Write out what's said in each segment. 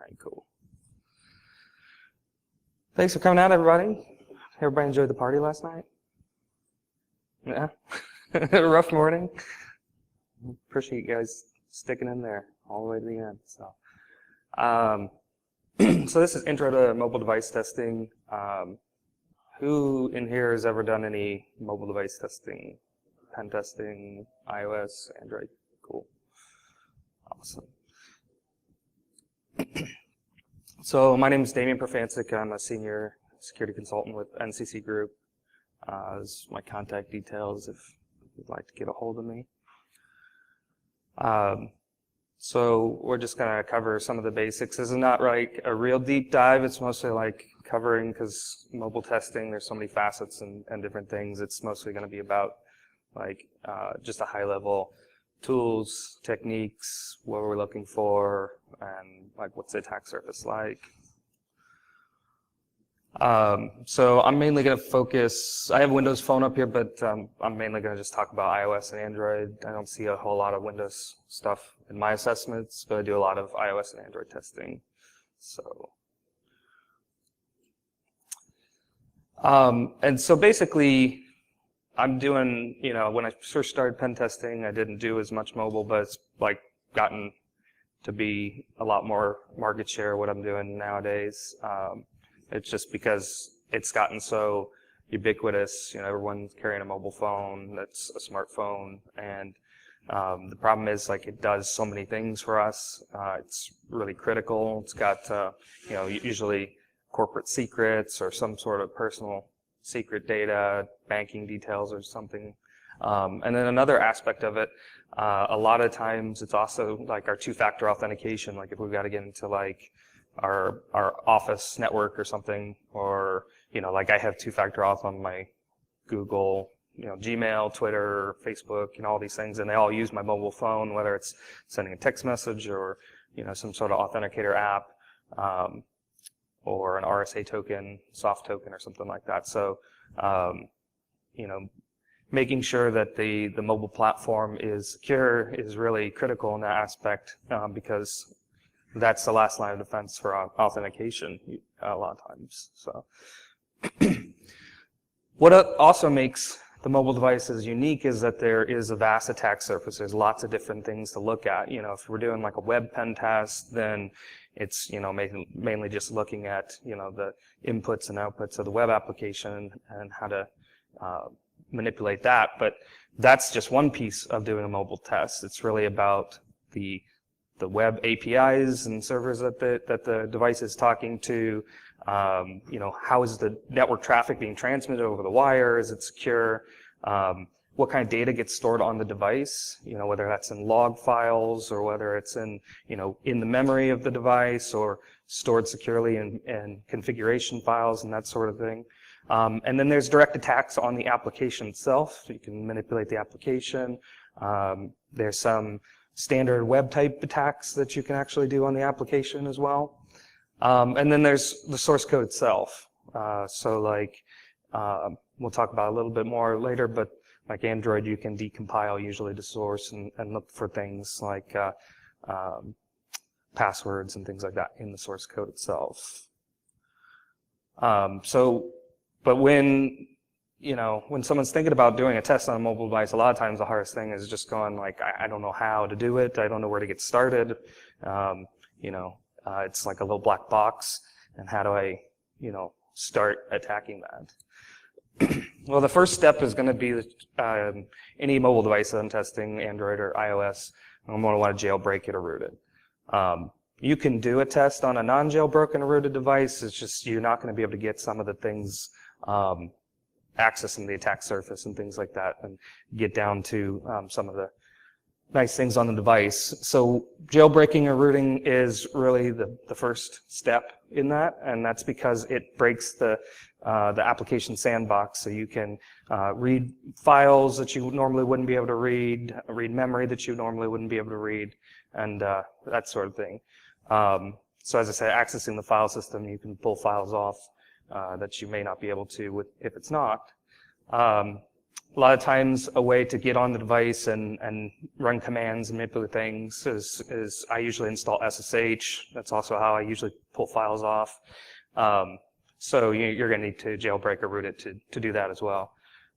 right, cool. Thanks for coming out, everybody. Everybody enjoyed the party last night? Yeah? Rough morning? Appreciate you guys sticking in there all the way to the end. So this is intro to mobile device testing. Who in here has ever done any mobile device testing, pen testing, iOS, Android? Cool. Awesome. So my name is Damian Profancik. I'm a senior security consultant with NCC Group. This is my contact details if you'd like to get a hold of me. So we're just going to cover some of the basics. This is not like a real deep dive. It's mostly like covering, because mobile testing, there's so many facets and different things. It's mostly going to be about like just a high level tools, techniques, what we're looking for, and like what's the attack surface like. So I'm mainly going to focus, I have Windows Phone up here, but I'm mainly going to just talk about iOS and Android. I don't see a whole lot of Windows stuff in my assessments, but I do a lot of iOS and Android testing. So, and so basically, I'm doing, when I first started pen testing, I didn't do as much mobile, but it's like gotten to be a lot more market share what I'm doing nowadays. It's just because it's gotten so ubiquitous. Everyone's carrying a mobile phone that's a smartphone, and the problem is like it does so many things for us. It's really critical. It's got usually corporate secrets or some sort of personal secret data, banking details or something. And then another aspect of it, a lot of times it's also like our two-factor authentication. Like if we've got to get into like our office network or something, or like I have two-factor auth on my Google, Gmail, Twitter, Facebook, all these things, and they all use my mobile phone, whether it's sending a text message or some sort of authenticator app, or an RSA token, soft token, or something like that. So, making sure that the mobile platform is secure is really critical in that aspect, because that's the last line of defense for authentication a lot of times. So, what also makes the mobile devices unique is that there is a vast attack surface. There's lots of different things to look at. If we're doing like a web pen test, then it's mainly just looking at the inputs and outputs of the web application and how to manipulate that. But that's just one piece of doing a mobile test. It's really about the web APIs and servers that the device is talking to. How is the network traffic being transmitted over the wire? Is it secure? What kind of data gets stored on the device? Whether that's in log files or whether it's in in the memory of the device or stored securely in configuration files and that sort of thing. And then there's direct attacks on the application itself. So you can manipulate the application. There's some standard web type attacks that you can actually do on the application as well. And then there's the source code itself. So like, we'll talk about a little bit more later, but like Android, you can decompile usually to source and look for things like passwords and things like that in the source code itself. But when someone's thinking about doing a test on a mobile device, a lot of times the hardest thing is just going like, I don't know how to do it. I don't know where to get started. It's like a little black box, and how do I, start attacking that? Well, the first step is going to be any mobile device that I'm testing, Android or iOS, I'm going to want to jailbreak it or root it. You can do a test on a non-jailbroken or rooted device. It's just you're not going to be able to get some of the things, accessing the attack surface and things like that, and get down to some of the nice things on the device. So jailbreaking or rooting is really the first step in that, and that's because it breaks the application sandbox. So you can read files that you normally wouldn't be able to read memory that you normally wouldn't be able to read, and that sort of thing. So as I said, accessing the file system, you can pull files off that you may not be able to if it's not. A lot of times a way to get on the device and run commands and manipulate things is I usually install SSH. That's also how I usually pull files off. So you're going to need to jailbreak or root it to do that as well.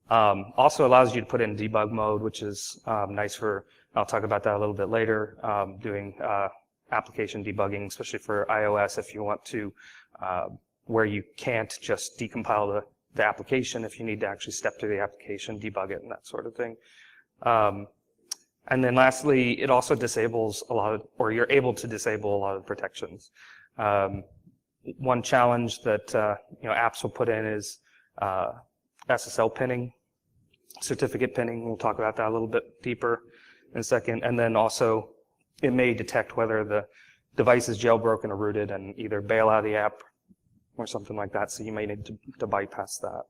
Also allows you to put in debug mode, which is nice for, I'll talk about that a little bit later, doing application debugging, especially for iOS if you want to, where you can't just decompile the application if you need to actually step through the application, debug it, and that sort of thing. And then lastly, it also disables a lot of, or you're able to disable a lot of protections. One challenge that apps will put in is SSL pinning, certificate pinning. We'll talk about that a little bit deeper in a second. And then also, it may detect whether the device is jailbroken or rooted and either bail out of the app or something like that, so you may need to bypass that.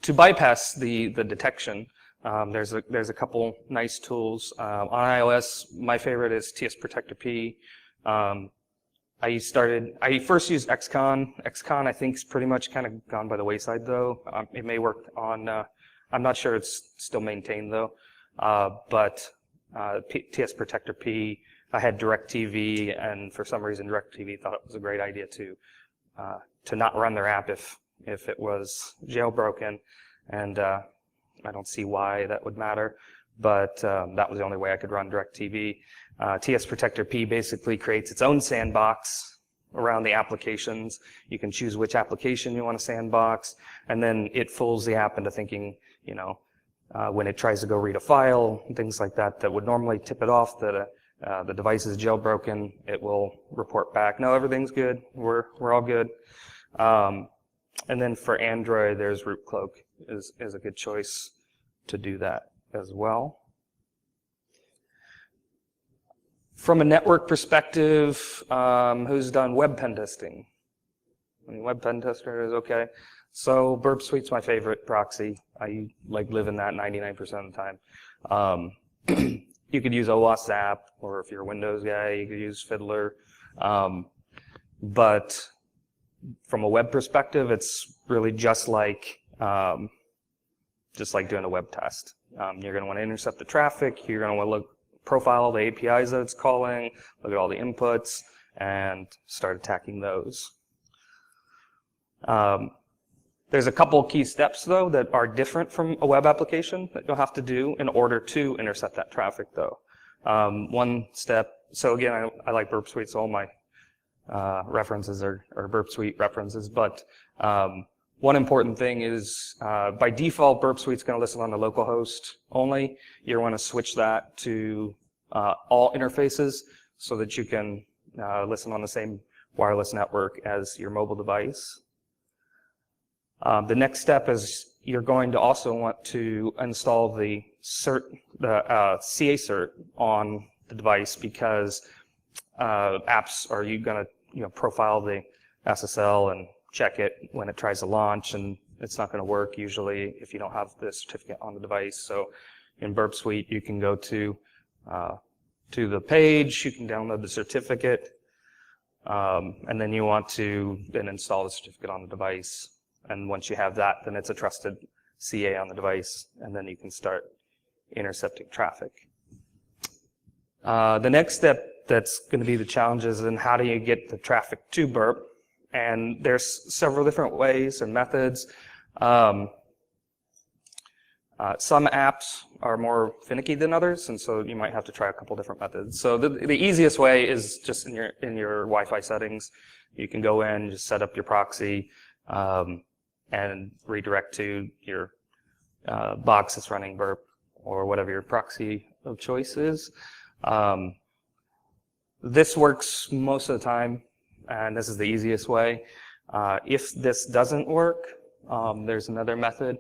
To bypass the detection, there's a couple nice tools. On iOS, my favorite is TS Protector P. I first used XCon. XCon, I think, is pretty much kind of gone by the wayside, though. It may work on, I'm not sure it's still maintained, though. But TS Protector P, I had DirecTV, and for some reason DirecTV thought it was a great idea to not run their app if it was jailbroken, and I don't see why that would matter, but that was the only way I could run DirecTV. TS Protector P basically creates its own sandbox around the applications. You can choose which application you want to sandbox, and then it fools the app into thinking, when it tries to go read a file and things like that, that would normally tip it off that the device is jailbroken. It will report back, no, everything's good, we're all good. And then for Android, there's RootCloak is a good choice to do that as well. From a network perspective, who's done web pen testing? Web pen testers, okay. So Burp Suite's my favorite proxy. I live in that 99% of the time. You could use OWASP, or if you're a Windows guy, you could use Fiddler. But from a web perspective, it's really just like doing a web test. You're going to want to intercept the traffic. You're going to want to profile all the APIs that it's calling, look at all the inputs, and start attacking those. There's a couple key steps, though, that are different from a web application that you'll have to do in order to intercept that traffic, though. One step, so again, I like Burp Suite, so all my references are Burp Suite references, but one important thing is, by default, Burp Suite's going to listen on the local host only. You want to switch that to all interfaces so that you can listen on the same wireless network as your mobile device. The next step is you're going to also want to install the CA cert on the device, because apps are you going to profile the SSL and check it when it tries to launch, and it's not going to work usually if you don't have the certificate on the device. So in Burp Suite, you can go to the page, you can download the certificate, and then you want to then install the certificate on the device. And once you have that, then it's a trusted CA on the device, and then you can start intercepting traffic. The next step that's going to be the challenge is then how do you get the traffic to Burp? And there's several different ways and methods. Some apps are more finicky than others, and so you might have to try a couple different methods. So the easiest way is just in your Wi-Fi settings. You can go in, just set up your proxy, and redirect to your box that's running Burp or whatever your proxy of choice is. This works most of the time, and this is the easiest way. If this doesn't work, there's another method.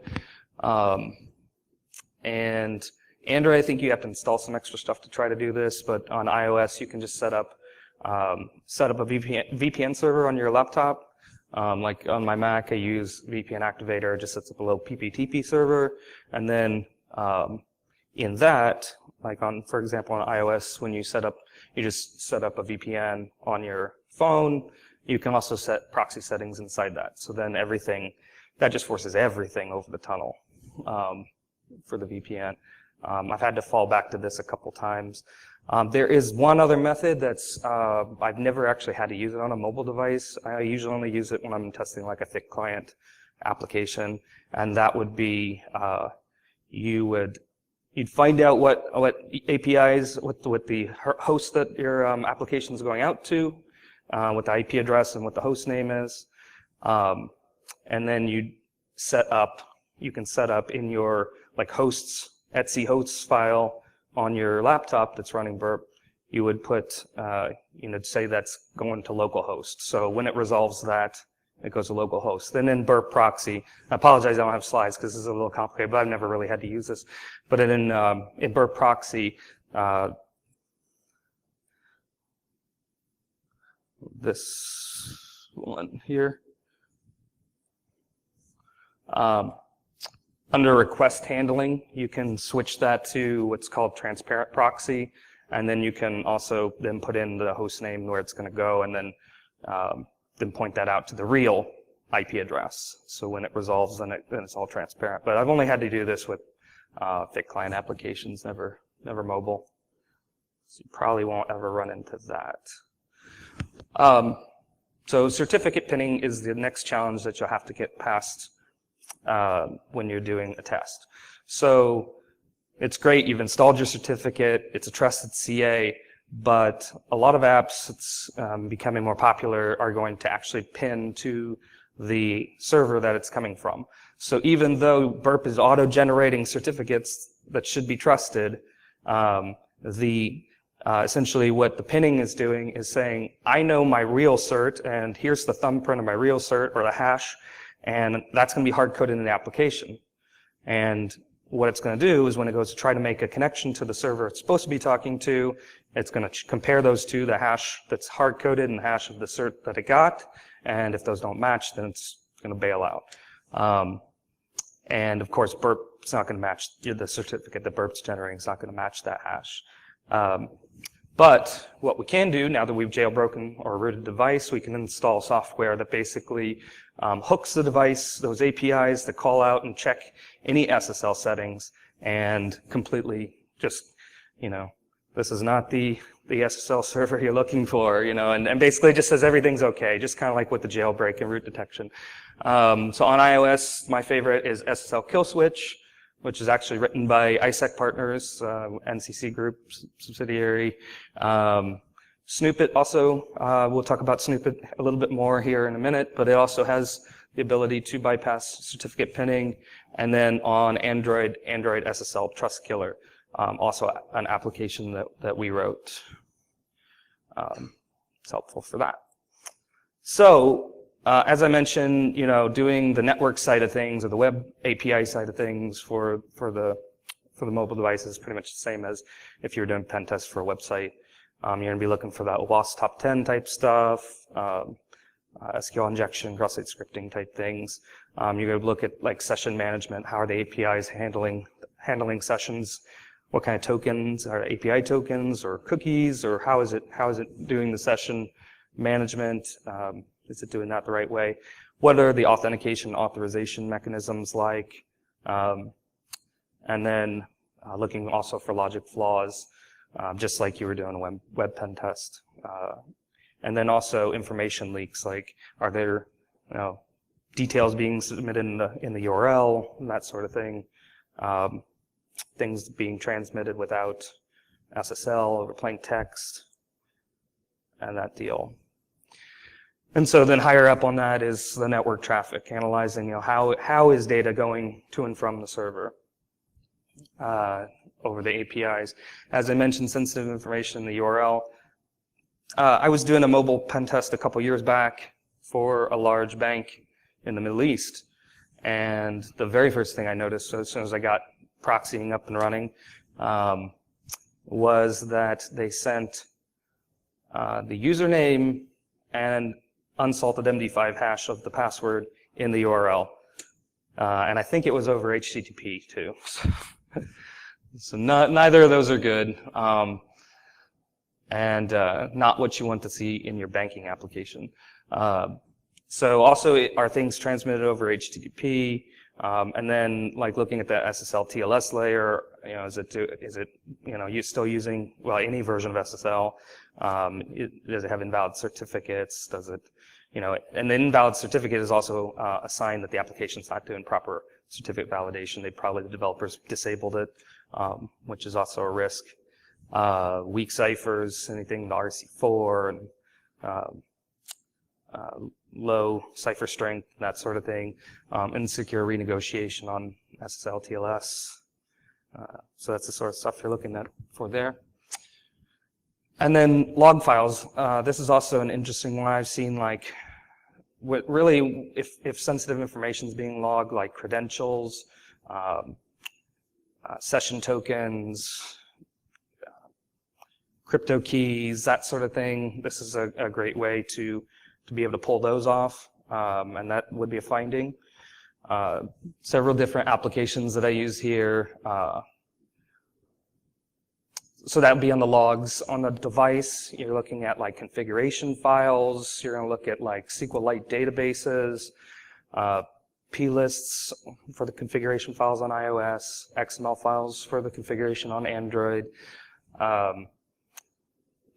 And Android, I think you have to install some extra stuff to try to do this, but on iOS, you can just set up a VPN server on your laptop. Like on my Mac, I use VPN Activator. It just sets up a little PPTP server, and then in that, like for example, on iOS, when you just set up a VPN on your phone. You can also set proxy settings inside that. So then everything that just forces everything over the tunnel for the VPN. I've had to fall back to this a couple times. There is one other method that's, I've never actually had to use it on a mobile device. I usually only use it when I'm testing like a thick client application, and that would be, you'd find out what APIs, what the host that your application is going out to, what the IP address and what the host name is, and then you can set up in your like hosts, etc hosts file on your laptop that's running burp, you would put, say that's going to localhost. So when it resolves that, it goes to localhost. Then in burp proxy, I apologize I don't have slides because this is a little complicated, but I've never really had to use this. But in burp proxy, this one here, under request handling, you can switch that to what's called transparent proxy, and then you can also then put in the host name where it's going to go, and then point that out to the real IP address. So when it resolves, then it's all transparent. But I've only had to do this with thick client applications, never mobile. So you probably won't ever run into that. So certificate pinning is the next challenge that you'll have to get past when you're doing a test. So it's great, you've installed your certificate, it's a trusted CA, but a lot of apps that's becoming more popular are going to actually pin to the server that it's coming from. So even though burp is auto-generating certificates that should be trusted, essentially what the pinning is doing is saying, I know my real cert, and here's the thumbprint of my real cert, or the hash, and that's going to be hard-coded in the application. And what it's going to do is when it goes to try to make a connection to the server it's supposed to be talking to, it's going to compare those two, the hash that's hard-coded and the hash of the cert that it got, and if those don't match, then it's going to bail out. And of course, burp's not going to match the certificate that burp's generating. It's not going to match that hash. But what we can do, now that we've jailbroken or rooted the device, we can install software that basically hooks the device, those APIs that call out and check any SSL settings, and completely just, this is not the SSL server you're looking for, and basically just says everything's okay, just kind of like with the jailbreak and root detection. So on iOS, my favorite is SSL Kill Switch, which is actually written by ISEC Partners, NCC Group subsidiary. Snoopit also, we'll talk about Snoopit a little bit more here in a minute, but it also has the ability to bypass certificate pinning. And then on Android SSL Trust Killer, also an application that we wrote. It's helpful for that. So, as I mentioned, doing the network side of things or the web API side of things for the mobile device is pretty much the same as if you were doing pen tests for a website. You're going to be looking for that WASP top 10 type stuff, SQL injection, cross-site scripting type things. You're going to look at like session management. How are the APIs handling sessions? What kind of tokens are API tokens or cookies, or how is it doing the session management? Is it doing that the right way? What are the authentication authorization mechanisms like? And then looking also for logic flaws, just like you were doing a web pen test. And then also information leaks, like are there details being submitted in the URL, and that sort of thing. Things being transmitted without SSL over plain text, and that deal. And so then higher up on that is the network traffic, analyzing how is data going to and from the server over the APIs. As I mentioned, sensitive information in the URL. I was doing a mobile pen test a couple years back for a large bank in the Middle East, and the very first thing I noticed as soon as I got proxying up and running was that they sent the username and unsalted MD5 hash of the password in the URL. And I think it was over HTTP too. So neither of those are good. And not what you want to see in your banking application. So also, are things transmitted over HTTP? And then, like looking at the SSL TLS layer, is it you still using, well, any version of SSL? Does it have invalid certificates? Does it, and the invalid certificate is also a sign that the application's not doing proper certificate validation. The developers disabled it, which is also a risk. Weak ciphers, anything to RC4, and low cipher strength, that sort of thing. Insecure renegotiation on SSL TLS. So that's the sort of stuff you're looking at for there. And then log files. This is also an interesting one. I've seen, like, really, if sensitive information is being logged, like credentials, session tokens, crypto keys, that sort of thing, this is a great way to be able to pull those off, and that would be a finding. Several different applications that I use here. So that would be on the logs. On the device, you're looking at like configuration files. You're going to look at like SQLite databases, plists for the configuration files on iOS, XML files for the configuration on Android.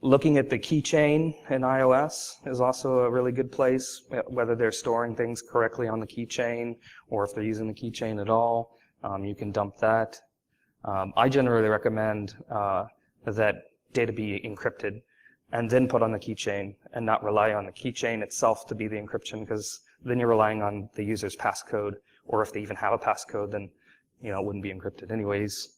Looking at the keychain in iOS is also a really good place, whether they're storing things correctly on the keychain or if they're using the keychain at all. You can dump that. I generally recommend that data be encrypted and then put on the keychain and not rely on the keychain itself to be the encryption, because then you're relying on the user's passcode, or if they even have a passcode, then it wouldn't be encrypted anyways.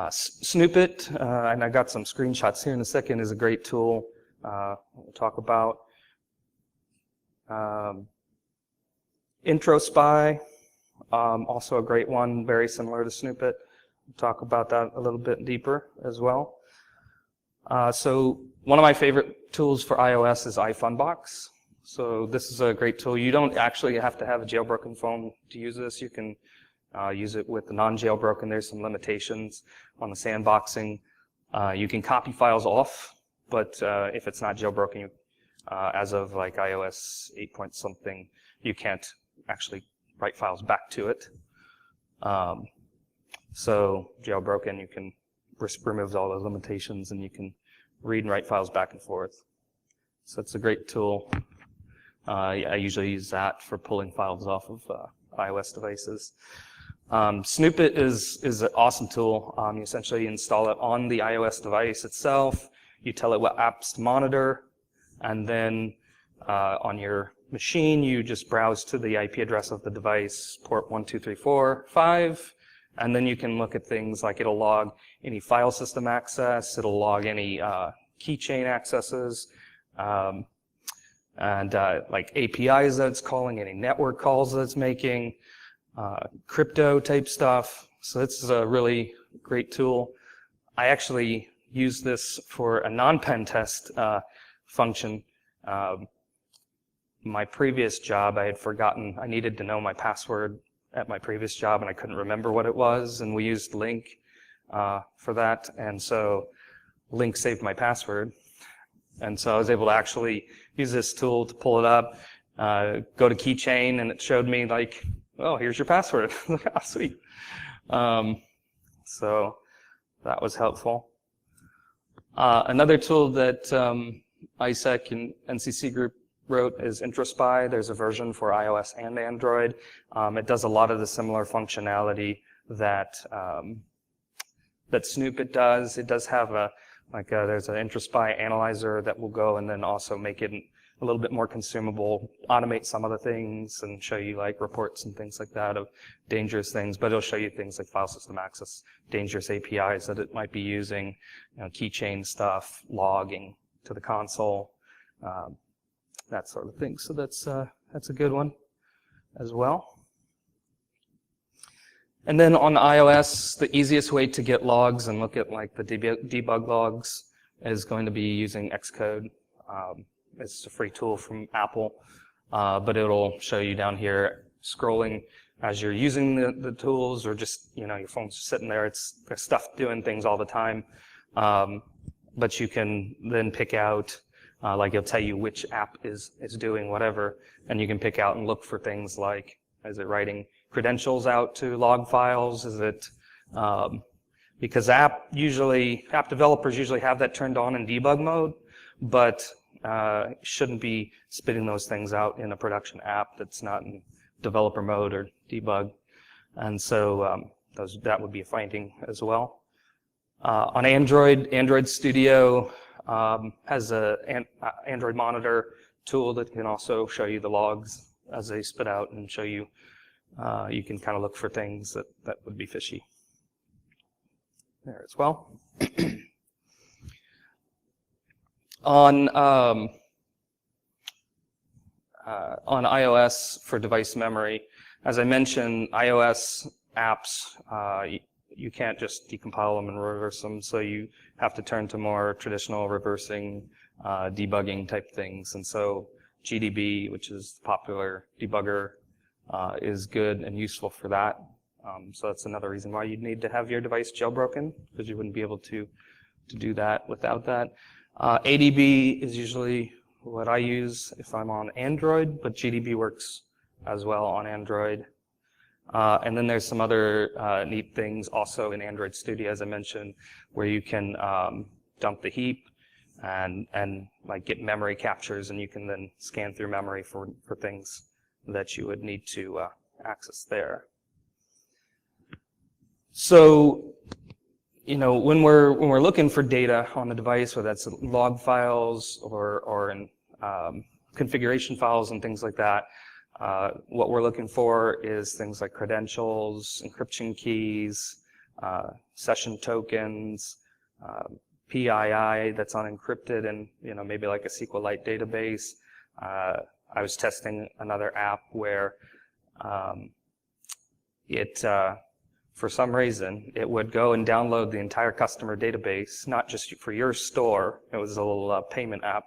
Snoop it, and I got some screenshots here in a second, is a great tool we'll talk about. Intro Spy, also a great one, very similar to Snoop it. We'll talk about that a little bit deeper as well. So one of my favorite tools for iOS is iFunbox. So this is a great tool. You don't actually have to have a jailbroken phone to use this. You can use it with the non-jailbroken. There's some limitations on the sandboxing. You can copy files off, but if it's not jailbroken, as of like iOS 8 point something, you can't actually write files back to it. So jailbroken, you can remove all those limitations, and you can read and write files back and forth. So it's a great tool. I usually use that for pulling files off of iOS devices. Snoop it is an awesome tool. You essentially install it on the iOS device itself. You tell it what apps to monitor, and then on your machine, you just browse to the IP address of the device, port 12345, and then you can look at things like it'll log any file system access, it'll log any keychain accesses, and like APIs that it's calling, any network calls that it's making, crypto type stuff. So this is a really great tool. I actually use this for a non-pen test function. My previous job, I had forgotten, I needed to know my password at my previous job, and I couldn't remember what it was, and we used Link for that, and so Link saved my password. And so I was able to actually use this tool to pull it up, go to keychain, and it showed me like, oh, here's your password. Oh, sweet. So that was helpful. Another tool that ISEC and NCC Group wrote is IntroSpy. There's a version for iOS and Android. It does a lot of the similar functionality that that Snoop it does. It does have there's an IntroSpy analyzer that will go and then also make it a little bit more consumable, automate some of the things, and show you like reports and things like that of dangerous things. But it'll show you things like file system access, dangerous APIs that it might be using, keychain stuff, logging to the console, that sort of thing. So that's a good one as well. And then on iOS, the easiest way to get logs and look at like the debug logs is going to be using Xcode. It's a free tool from Apple, but it'll show you down here scrolling as you're using the tools, or just your phone's sitting there. There's stuff doing things all the time, but you can then pick out Like it'll tell you which app is doing whatever, and you can pick out and look for things like, is it writing credentials out to log files? Is it, because app developers usually have that turned on in debug mode, but shouldn't be spitting those things out in a production app that's not in developer mode or debug. And so that would be a finding as well. On Android Studio has an Android monitor tool that can also show you the logs as they spit out and show you, you can kind of look for things that would be fishy there as well. On iOS for device memory, as I mentioned, iOS apps, you can't just decompile them and reverse them, so you have to turn to more traditional reversing, debugging type things. And so GDB, which is the popular debugger, is good and useful for that. So that's another reason why you'd need to have your device jailbroken, because you wouldn't be able to do that without that. ADB is usually what I use if I'm on Android, but GDB works as well on Android. And then there's some other neat things also in Android Studio, as I mentioned, where you can dump the heap and like get memory captures, and you can then scan through memory for things that you would need to access there. So, you know, when we're looking for data on the device, whether that's log files or in configuration files and things like that, what we're looking for is things like credentials, encryption keys, session tokens, PII that's unencrypted, and maybe like a SQLite database. I was testing another app where for some reason, it would go and download the entire customer database, not just for your store. It was a little payment app,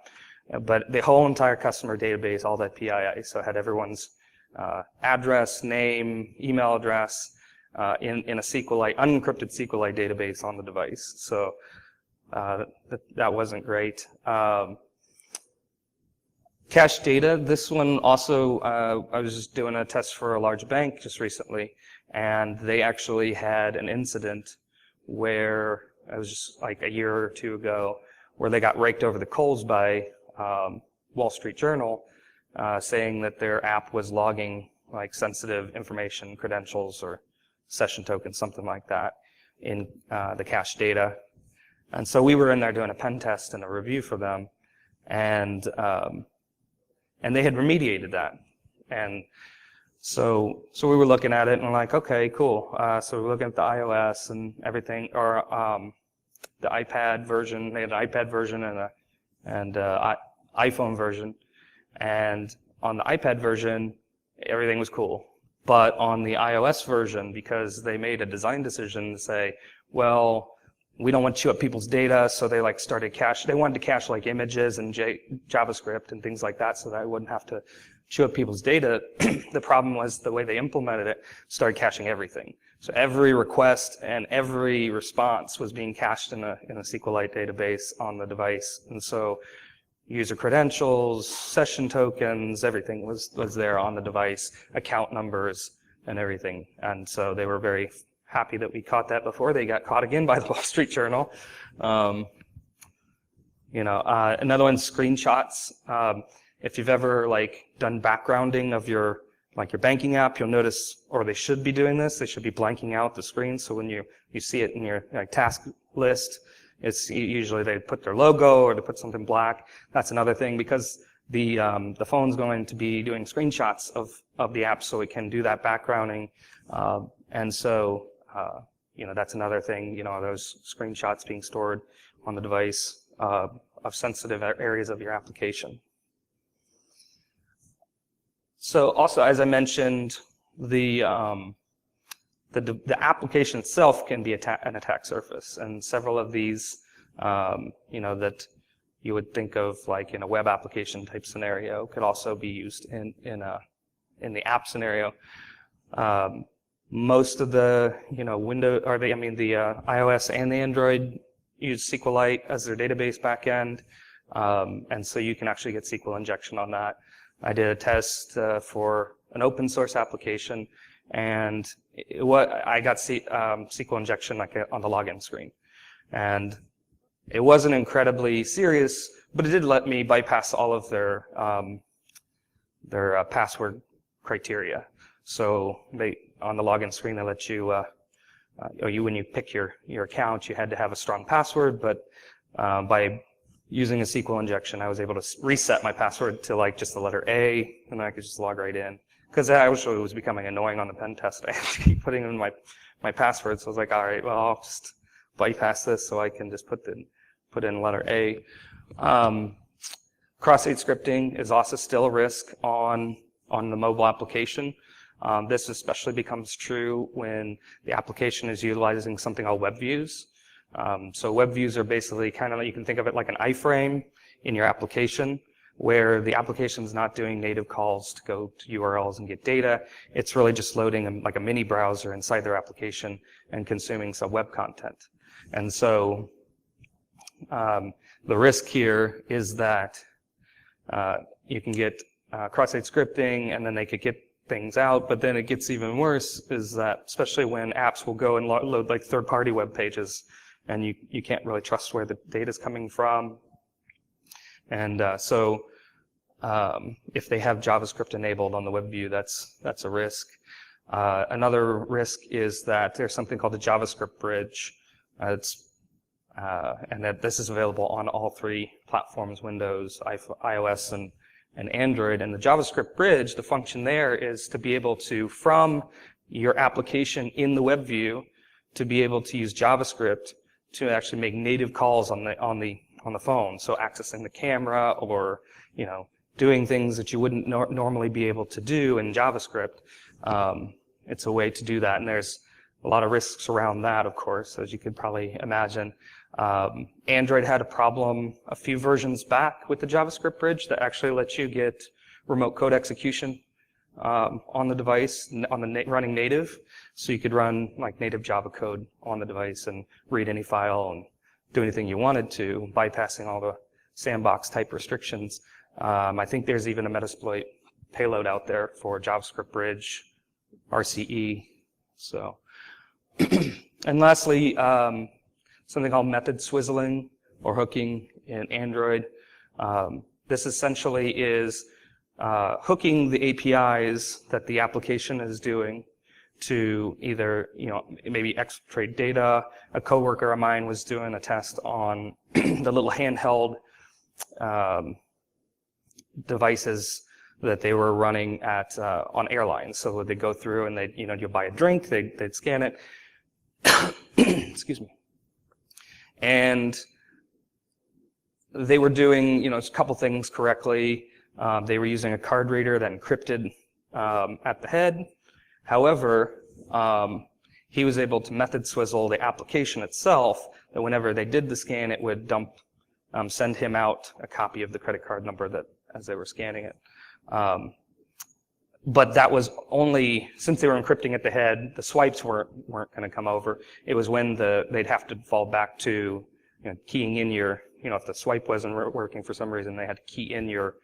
but the whole entire customer database, all that PII. So it had everyone's address, name, email address in a SQLite, unencrypted SQLite database on the device. So that wasn't great. Cache data, this one also, I was just doing a test for a large bank just recently, and they actually had an incident where, it was just like a year or two ago, where they got raked over the coals by Wall Street Journal, saying that their app was logging like sensitive information, credentials, or session tokens, something like that, in the cache data. And so we were in there doing a pen test and a review for them, and they had remediated that. And so we were looking at it and we're like, okay, cool. So we're looking at the iOS and everything, or the iPad version. They had an iPad version and iPhone version. And on the iPad version, everything was cool. But on the iOS version, because they made a design decision to say, well, we don't want to chew up people's data, so they like started they wanted to cache like images and JavaScript and things like that, so that I wouldn't have to chew up people's data. The problem was the way they implemented it started caching everything. So every request and every response was being cached in a SQLite database on the device. And so user credentials, session tokens, everything was there on the device, account numbers and everything. And so they were very happy that we caught that before they got caught again by the Wall Street Journal. Another one, screenshots. If you've ever like done backgrounding of your banking app, you'll notice, or they should be doing this, they should be blanking out the screen. So when you see it in your task list, it's usually they put their logo or they put something black. That's another thing, because the phone's going to be doing screenshots of the app, so it can do that backgrounding. And so that's another thing, those screenshots being stored on the device of sensitive areas of your application. So also, as I mentioned, the application itself can be an attack surface, and several of these, that you would think of like in a web application type scenario could also be used in the app scenario. Most of the the iOS and the Android use SQLite as their database backend. And so you can actually get SQL injection on that. I did a test for an open source application, and I got SQL injection like on the login screen. And it wasn't incredibly serious, but it did let me bypass all of their password criteria. So on the login screen, they let you, when you pick your account, you had to have a strong password, but by using a SQL injection, I was able to reset my password to like just the letter A, and then I could just log right in. Because I actually was becoming annoying on the pen test. I had to keep putting in my password, so I was like, all right, well, I'll just bypass this so I can just put in letter A. Cross-site scripting is also still a risk on the mobile application. This especially becomes true when the application is utilizing something called web views. So web views are basically kind of, you can think of it like an iframe in your application, where the application is not doing native calls to go to URLs and get data. It's really just loading like a mini browser inside their application and consuming some web content. And so the risk here is that you can get cross-site scripting, and then they could get things out, but then it gets even worse, is that especially when apps will go and load like third-party web pages, and you can't really trust where the data is coming from. And so if they have JavaScript enabled on the web view, that's a risk. Another risk is that there's something called the JavaScript bridge. And that this is available on all three platforms, Windows, iOS, and Android. And the JavaScript bridge, the function there is to be able to, from your application in the web view, to be able to use JavaScript to actually make native calls on the phone. So accessing the camera, or doing things that you wouldn't normally be able to do in JavaScript. It's a way to do that, and there's a lot of risks around that, of course, as you could probably imagine. Android had a problem a few versions back with the JavaScript bridge that actually lets you get remote code execution on the device, running native. So you could run like native Java code on the device and read any file and do anything you wanted to, bypassing all the sandbox type restrictions. I think there's even a Metasploit payload out there for JavaScript bridge, RCE. So, and lastly, something called method swizzling or hooking in Android. This essentially is hooking the APIs that the application is doing to either, maybe extract data. A coworker of mine was doing a test on the little handheld devices that they were running at on airlines. So they go through and you buy a drink, they'd scan it. Excuse me. And they were doing, a couple things correctly. They were using a card reader that encrypted at the head. However, he was able to method swizzle the application itself, that whenever they did the scan, it would send him out a copy of the credit card number that as they were scanning it. But that was only, since they were encrypting at the head, the swipes weren't going to come over. It was when they'd have to fall back to keying in your, if the swipe wasn't working for some reason, they had to key in your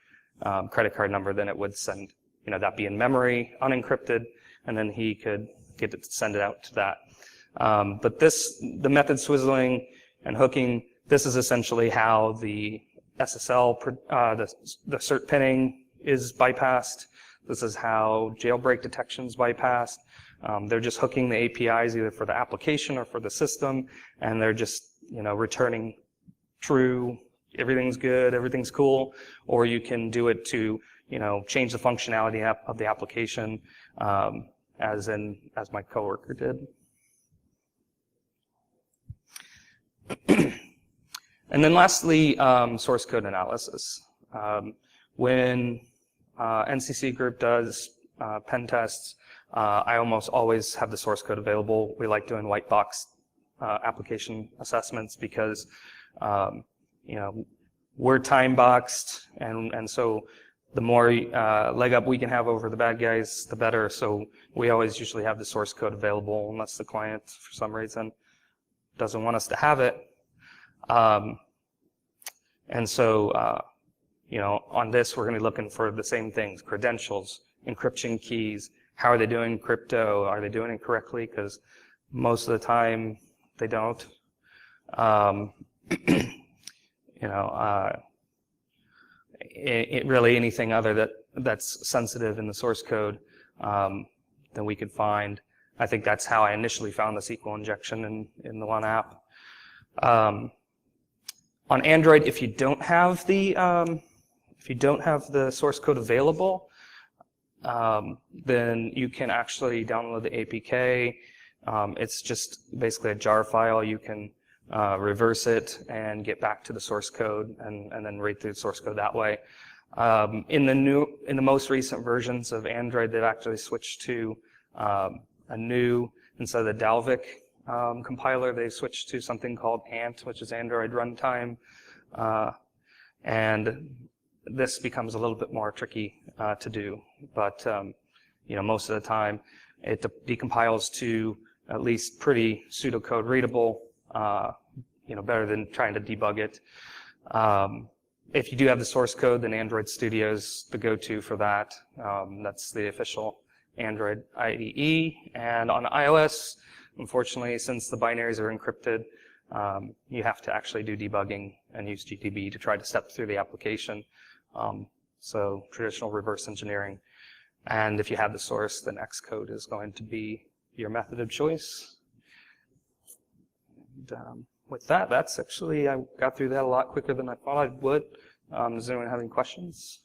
credit card number, then it would send, that be in memory, unencrypted, and then he could get it to send it out to that. But the method swizzling and hooking, this is essentially how the SSL, the cert pinning is bypassed. This is how jailbreak detection is bypassed. They're just hooking the APIs either for the application or for the system, and they're just, returning true, everything's good, everything's cool, or you can do it to, change the functionality of the application, as my coworker did. And then lastly, source code analysis. When NCC Group does pen tests, I almost always have the source code available. We like doing white box application assessments because we're time boxed, and so the more leg up we can have over the bad guys, the better. So we always usually have the source code available unless the client, for some reason, doesn't want us to have it. And so, you know, on this, we're going to be looking for the same things: credentials, encryption keys. How are they doing crypto? Are they doing it correctly? Because most of the time, they don't. You know, really anything other that's sensitive in the source code than we could find. I think that's how I initially found the SQL injection in the one app. On Android, if you don't have the source code available, then you can actually download the APK. It's just basically a jar file. You can reverse it and get back to the source code, and then read through the source code that way. In the most recent versions of Android, they've actually switched to a new, instead of the Dalvik compiler, they've switched to something called Ant, which is Android Runtime, and this becomes a little bit more tricky to do. But you know, most of the time, it decompiles to at least pretty pseudocode readable. You know, better than trying to debug it. If you do have the source code, then Android Studio is the go-to for that. That's the official Android IDE. And on iOS, unfortunately, since the binaries are encrypted, you have to actually do debugging and use GTB to try to step through the application. So traditional reverse engineering. And if you have the source, then Xcode is going to be your method of choice. And, with that, that's actually, I got through that a lot quicker than I thought I would. Does anyone have any questions?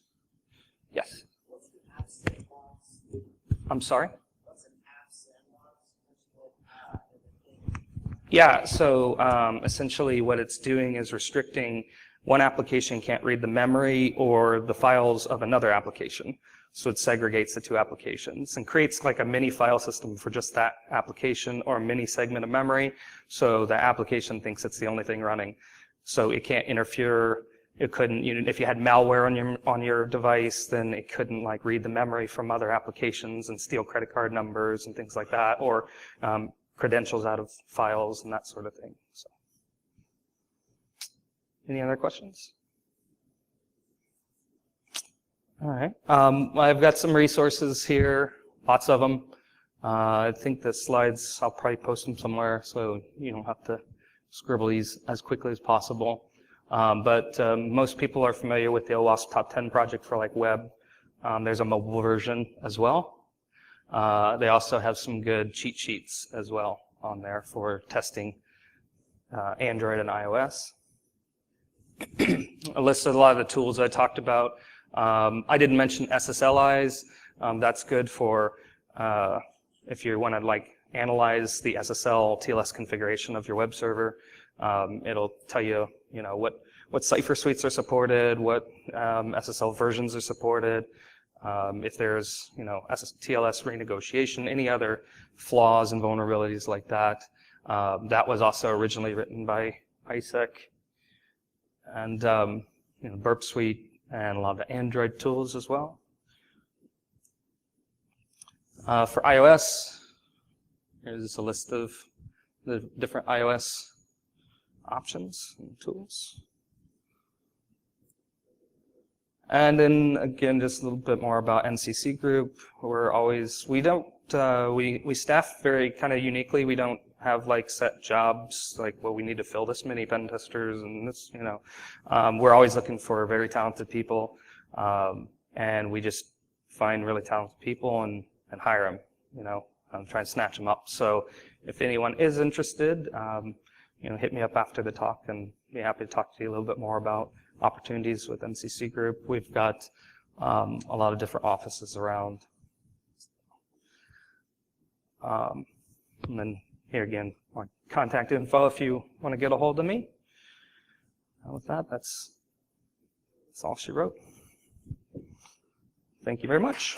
Yes? What's an app sandbox? I'm sorry? What's an app sandbox? Yeah, so essentially what it's doing is restricting one application can't read the memory or the files of another application. So it segregates the two applications and creates like a mini file system for just that application or a mini segment of memory. So the application thinks it's the only thing running. So it can't interfere. It couldn't, you know, if you had malware on your device, then it couldn't like read the memory from other applications and steal credit card numbers and things like that, or credentials out of files and that sort of thing. So, any other questions? All right. I've got some resources here, lots of them. I think the slides, I'll probably post them somewhere so you don't have to scribble these as quickly as possible. But most people are familiar with the OWASP Top 10 project for like web. There's a mobile version as well. They also have some good cheat sheets as well on there for testing Android and iOS. I listed a lot of the tools I talked about. I didn't mention SSLIs. That's good for if you want to like analyze the SSL TLS configuration of your web server. It'll tell you, you know, what cipher suites are supported, what SSL versions are supported, if there's, you know, TLS renegotiation, any other flaws and vulnerabilities like that. That was also originally written by ISEC, and you know, Burp Suite, and a lot of the Android tools as well. For iOS, here's a list of the different iOS options and tools. And then again, just a little bit more about NCC Group. We staff very kind of uniquely. We don't have like set jobs, like, well, we need to fill this many pen testers and this, you know. We're always looking for very talented people, and we just find really talented people and hire them, you know, try and snatch them up. So if anyone is interested, you know, hit me up after the talk and be happy to talk to you a little bit more about opportunities with NCC Group. We've got a lot of different offices around. And then here again, my contact info if you want to get a hold of me. And with that, that's all she wrote. Thank you very much.